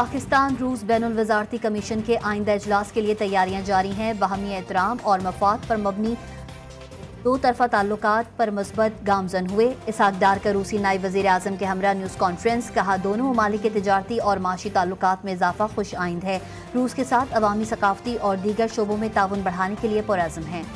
पाकिस्तान रूस बैनुल वज़ारती कमीशन के आइंदा इजलास के लिए तैयारियां जारी हैं। बाहमी एहतराम और मफाद पर मबनी दो तरफा ताल्लुकात पर मुस्बत गामजन हुए। इसहाक डार का रूसी नायब वज़ीर आज़म के हमरा न्यूज़ कॉन्फ्रेंस, कहा दोनों ममालिक के तिजारती और माशी ताल्लुकात में इजाफा खुश आइंद है। रूस के साथ अवामी, सकाफती और दीगर शोबों में ताउन बढ़ाने के लिए पुरअज़्म हैं।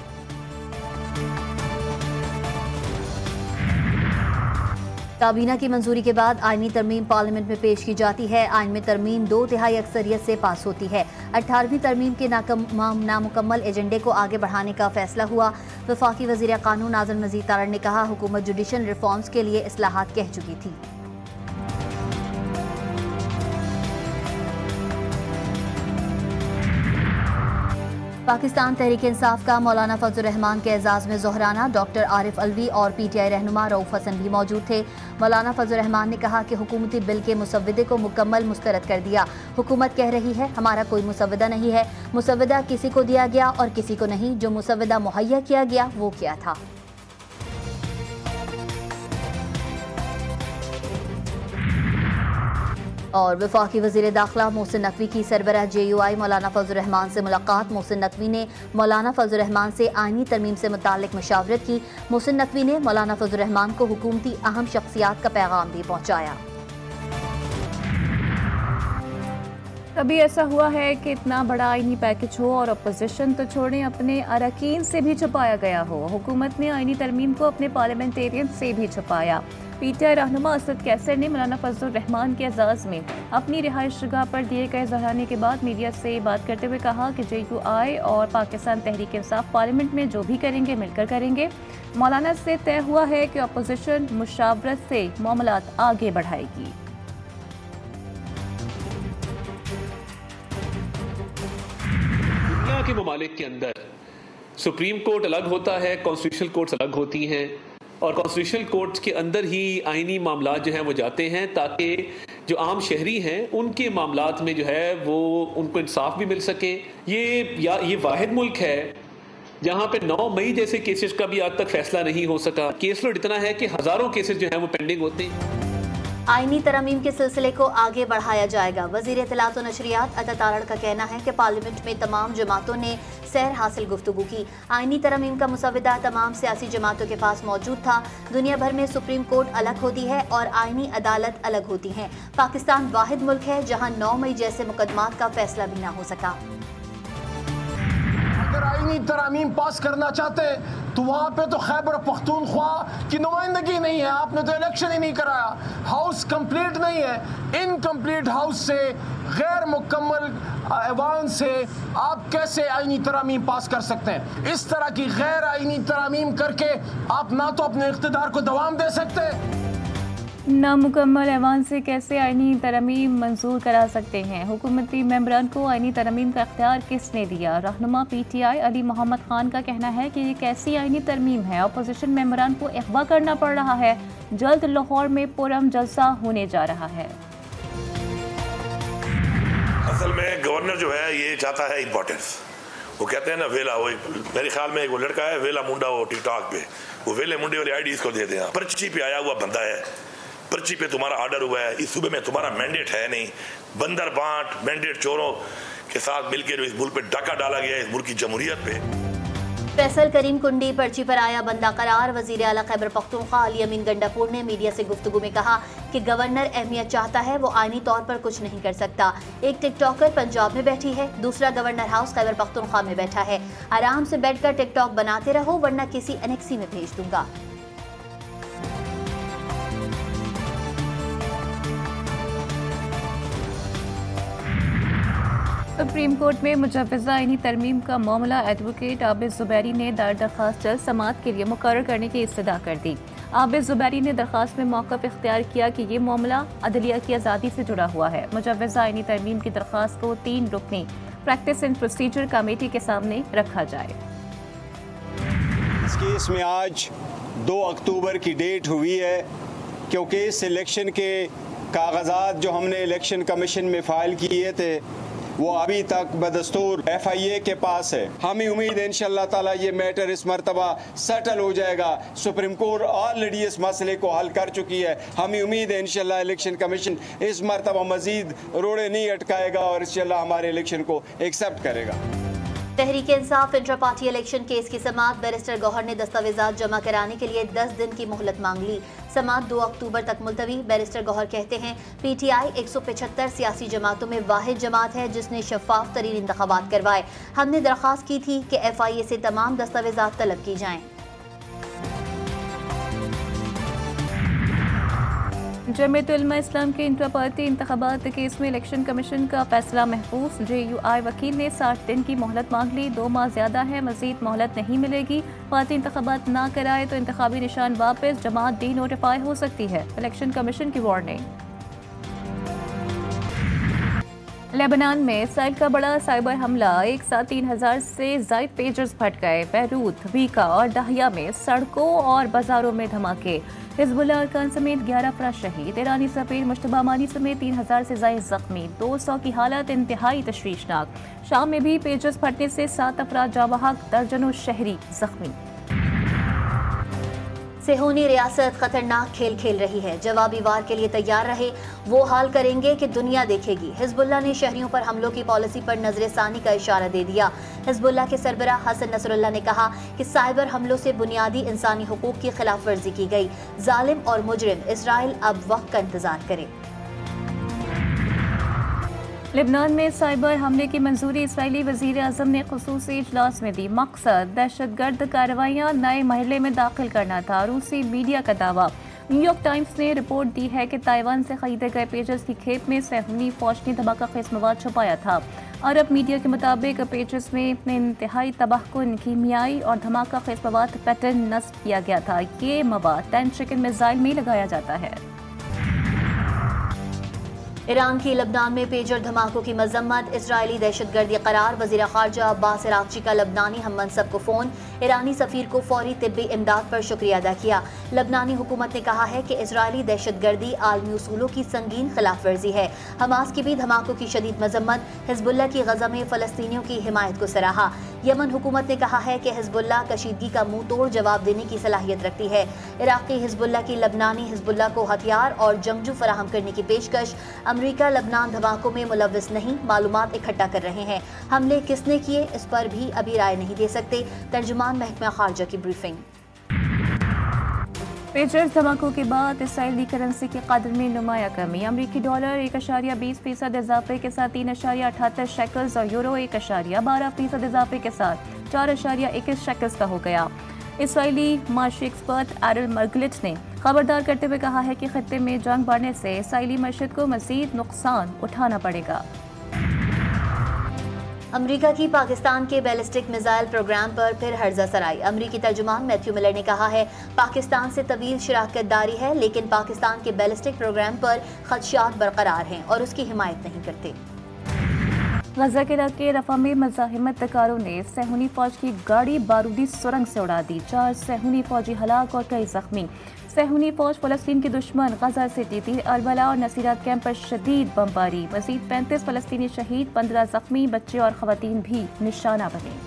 काबीना की मंजूरी के बाद आईनी तरमीम पार्लियामेंट में पेश की जाती है। आइन में तरमीम 2/3 अक्सरियत से पास होती है। 18वीं तरमीम के नामुकम्मल एजेंडे को आगे बढ़ाने का फैसला हुआ। वफाकी वज़ीर कानून नाज़िम नज़ीर तारड़ ने कहा, हुकूमत जुडिशल रिफॉर्म्स के लिए इस्लाहात कह चुकी थी। पाकिस्तान तहरीक इंसाफ का मौलाना फजल रहमान के एजाज़ में ज़ोहराना, डॉक्टर आरिफ अलवी और PTI रहनुमा रऊफ हसन भी मौजूद थे। मौलाना फजल रहमान ने कहा कि हुकूमती बिल के मुसव्वदे को मुकम्मल मुस्तरद कर दिया। हुकूमत कह रही है हमारा कोई मुसव्वदा नहीं है, मुसव्वदा किसी को दिया गया और किसी को नहीं, जो मुसव्वदा मुहैया किया गया वो क्या था। और वफाकी वज़ीर दाखिला मोहसिन नकवी की सरबराह JUI मौलाना फजल रहमान से मुलाकात। मोहसिन नकवी ने मौलाना फजल रहमान से आइनी तरमीम से मुताल्लिक मशावरत की। मोहसिन नकवी ने मौलाना फजल रहमान को हुकूमती अहम शख्सियात का पैगाम भी पहुँचाया। कभी ऐसा हुआ है कि इतना बड़ा आईनी पैकेज हो और अपोजिशन तो छोड़ें, अपने अरकान से भी छुपाया गया हो। हुकूमत ने आईनी तरमीम को अपने पार्लियामेंटेरियन से भी छुपाया। PTI रहनुमा असद कैसर ने मौलाना फजल रहमान के एजाज़ में अपनी रिहाइश जगह पर दिए गए ज़हराने के बाद मीडिया से बात करते हुए कहा कि JUI और पाकिस्तान तहरीक इंसाफ पार्लियामेंट में जो भी करेंगे मिलकर करेंगे। मौलाना से तय हुआ है कि अपोजिशन मुशावरत से मामलात आगे बढ़ाएगी। दुनिया के ममालिक के अंदर सुप्रीम कोर्ट अलग होता है, कॉन्स्टिट्यूशनल कोर्ट्स अलग होती हैं और कॉन्स्टिट्यूशनल कोर्ट्स के अंदर ही आइनी मामलात जो हैं वो जाते हैं ताकि जो आम शहरी हैं उनके मामलात में जो है वो उनको इंसाफ भी मिल सके। ये वाहिद मुल्क है जहाँ पे 9 मई जैसे केसेस का भी आज तक फैसला नहीं हो सका। केस लोड इतना है कि हज़ारों केसेस जो हैं वो पेंडिंग होते हैं। आईनी तरमीम के सिलसिले को आगे बढ़ाया जाएगा। वज़ीर इत्तलात और नशरियात अता तारड़ का कहना है कि पार्लियामेंट में तमाम जमातों ने सैर हासिल गुफ्तगू की। आईनी तरमीम का मुसव्वदा तमाम सियासी जमातों के पास मौजूद था। दुनिया भर में सुप्रीम कोर्ट अलग होती है और आईनी अदालत अलग होती हैं। पाकिस्तान वाहिद मुल्क है जहाँ 9 मई जैसे मुकदमात का फैसला भी ना हो सका। अगर आईनी तरमीम पास करना चाहते तो वहाँ पे तो खैबर पख्तूनख्वा की नुमाइंदगी नहीं है। आपने तो इलेक्शन ही नहीं कराया। हाउस कंप्लीट नहीं है। इनकम्प्लीट हाउस से, गैर मुकम्मल ऐवान से आप कैसे आईनी तरमीम पास कर सकते हैं? इस तरह की गैर आईनी तरमीम करके आप ना तो अपने इख्तिदार को दवाम दे सकते, नामुकम्मल ऐवान से कैसे आईनी तरमीम मंजूर करा सकते हैं? हुकूमती मेंबरान को आईनी तरमीम का इख्तियार किसने दिया? रहनुमा PTI अली मोहम्मद खान का कहना है कि ये कैसी आईनी तरमीम है? अपोजिशन मेंबरान को अगवा करना पड़ रहा है। जल्द लाहौर में पुरम जलसा होने जा रहा है। असल में गवर्नर जो है ये चाहता है इम्पोर्टेंस। वो कहते हैं ना वेला, वो मेरे ख्याल में वो लड़का है वेला मुंडा, वो टिकटॉक पे वो वेले मुंडे वाली IDs को दे दें। पर्ची पे आया हुआ बंदा है, पर्ची पे तुम्हारा ऑर्डर हुआ है, इस सूबे में तुम्हारा मैंडेट है नहीं। बंदर बांट मैंडेट चोरों के साथ मिलकर इस मुल्क पे डाका डाला गया, इस मुल्क की जमहूरियत पे। फैसल करीम कुंडी पर्ची पर आया बंदा करार। वज़ीर आला खैबर पख्तूनख्वा अली अमीन गंडापुर ने मीडिया से गुफ्तगू में कहा कि गवर्नर अहमियत चाहता है, वो आईनी तौर पर कुछ नहीं कर सकता। एक टिकटॉकर पंजाब में बैठी है, दूसरा गवर्नर हाउस खैबर पख्तूनख्वा में बैठा है। आराम से बैठकर टिकटॉक बनाते रहो वरना किसी एनेक्सी में भेज दूंगा। सुप्रीम कोर्ट में मुजव्वज़ा आईनी तरमीम का मामला एडवोकेट आबिद ज़ुबैरी ने दरख्वास्त जल्द समाअत के लिए मुकर्रर करने की इस्तदा कर दी। आबिद ज़ुबैरी ने दरख्वास्त में मौक़िफ़ इख्तियार किया कि ये मामला अदलिया की आज़ादी से जुड़ा हुआ है। मुजव्वज़ा आईनी तरमीम की दरख्वास्त को 3 रुकनी प्रैक्टिस एंड प्रोसीजर कमेटी के सामने रखा जाए। इस केस में आज 2 अक्टूबर की डेट हुई है क्योंकि इस इलेक्शन के कागजात जो हमने इलेक्शन कमीशन में फ़ाइल किए थे वो अभी तक बदस्तूर FIA के पास है। हमें उम्मीद है इंशाअल्लाह ताला ये मैटर इस मरतबा सेटल हो जाएगा। सुप्रीम कोर्ट ऑलरेडी इस मसले को हल कर चुकी है। हमें उम्मीद है इंशाअल्लाह इलेक्शन कमीशन इस मरतबा मजीद रोड़े नहीं अटकाएगा और इंशाअल्लाह हमारे इलेक्शन को एक्सेप्ट करेगा। Tehreek Insaf intra party election case की समाअत बैरिस्टर गौहर ने दस्तावेजात जमा कराने के लिए 10 दिन की मोहलत मांग ली। समाअत 2 अक्टूबर तक मुलतवी। बैरिस्टर गौहर कहते हैं PTI 175 सियासी जमातों में वाहिद जमात है जिसने शफाफ तरीन इंतखाबात करवाए। हमने दरख्वास्त की थी कि FIA से तमाम दस्तावेजात तलब की जाएं। जमीयत उलमा इस्लाम के इंट्रा पार्टी इंतखाबात केस में इलेक्शन कमीशन का फैसला महफूज। JUI वकील ने 60 दिन की मोहलत मांग ली। 2 माह ज्यादा है, मजीद मोहलत नहीं मिलेगी। पार्टी इंतखाबात ना कराए तो इंतखाबी निशान वापस, जमात डी नोटिफाई हो सकती है। इलेक्शन कमीशन की वार्निंग। लेबनान में इसराइल का बड़ा साइबर हमला, एक साथ 3000 से ज़ायद पेजर्स फट गए। बैरूत, वीका और दाहिया में सड़कों और बाजारों में धमाके। हिजबुल्लाह अरकान समेत 11 अफराद शहीद। ईरानी सफीर मुश्तबा अमानी समेत 3000 से ज़ायद जख्मी। 200 की हालत इंतहाई तशवीशनाक। शाम में भी पेजर्स फटने से 7 अफराद जावहक, दर्जनों शहरी जख्मी। सेहूनी रियासत खतरनाक खेल खेल रही है। जवाबी वार के लिए तैयार रहे, वो हाल करेंगे कि दुनिया देखेगी। हिजबुल्लाह ने शहरियों पर हमलों की पॉलिसी पर नजरसानी का इशारा दे दिया। हिजबुल्लाह के सरबराह हसन नसरुल्लाह ने कहा कि साइबर हमलों से बुनियादी इंसानी हुकूक की खिलाफ वर्जी की गई। जालिम और मुजरिम इसराइल अब वक्त का इंतजार करे। लेबनान में साइबर हमले की मंजूरी इस्राएली वज़ीर आज़म ने खुसूसी इजलास में दी। मकसद दहशतगर्द कार्रवाइयाँ नए महल्ले में दाखिल करना था। रूसी मीडिया का दावा। न्यूयॉर्क टाइम्स ने रिपोर्ट दी है कि ताइवान से खरीदे गए पेजर्स की खेप में सेहूनी फौज ने धमाका खेज मवाद छुपाया था। अरब मीडिया के मुताबिक पेजर्स में इंतहाई तबाहकुन कीमियाई और धमाका खेज मवाद पैटर्न नस्ब किया गया था। ये मवाद 10 चिकन मिसाइल में लगाया जाता है। ईरान की लबनान में पेजर धमाकों की मजम्मत, इसराइली दहशतगर्दी करार। वज़ीर ख़ारजा अब्बास अराग़ची का लबनानी हम मनसब को फ़ोन। ईरानी सफ़ीर को फौरी तिब्बी इमदाद पर शुक्रिया अदा किया। लबनानी हुकूमत ने कहा है कि इसराइली दहशतगर्दी आलमी उसूलों की संगीन खिलाफ वर्जी है। हमास की भी धमाकों की शदीद मजम्मत। हिजबुल्लाह की गज़ा में फ़लस्तीनियों की हिमायत को सराहा। यमन हुकूमत ने कहा है कि हिजबुल्लाह कशीदगी का मुंह तोड़ जवाब देने की सलाहियत रखती है। इराक़ी हिजबुल्लाह की लबनानी हिजबुल्लाह को हथियार और जंगजू फराहम करने की पेशकश। अमेरिका लबनान धमाकों में मुलव्वस नहीं, मालूमात इकट्ठा कर रहे हैं। हमले किसने किए इस पर भी अभी राय नहीं दे सकते। तर्जुमान महकमा खारजा की ब्रीफिंग। पेजर्स धमाकों के बाद इसराइली करेंसी की कदर में नुमाया कमी। अमरीकी डॉलर 1.20% इजाफे के साथ 3.78 शेकल्स और यूरो 1.12% इजाफे के साथ 4.21 शेकल्स का हो गया। इसराइली माशी एक्सपर्ट एरल मर्गलिट ने खबरदार करते हुए कहा है कि खत्ते में जंग बढ़ने से इसराइली मईशत को मजीद नुकसान उठाना पड़ेगा। अमेरिका की पाकिस्तान के बैलिस्टिक मिसाइल प्रोग्राम पर फिर हर्जा सराई। अमेरिकी तर्जुमान मैथ्यू मिलर ने कहा है पाकिस्तान से तवील शराकतदारी है, लेकिन पाकिस्तान के बैलिस्टिक प्रोग्राम पर खदशात बरकरार हैं और उसकी हिमायत नहीं करते। गजा के इलाके रफा में मज़ाहिमत कारों ने सेहूनी फौज की गाड़ी बारूदी सुरंग से उड़ा दी। 4 सेहूनी फौजी हलाक और कई जख्मी। सेहूनी फौज फ़लस्तीन के दुश्मन गजा से जीती। अरबला और नसीरात कैंप पर शदीद बमबारी। मज़ीद 35 फ़लस्तीनी शहीद, 15 जख्मी, बच्चे और ख़वातीन भी निशाना बने।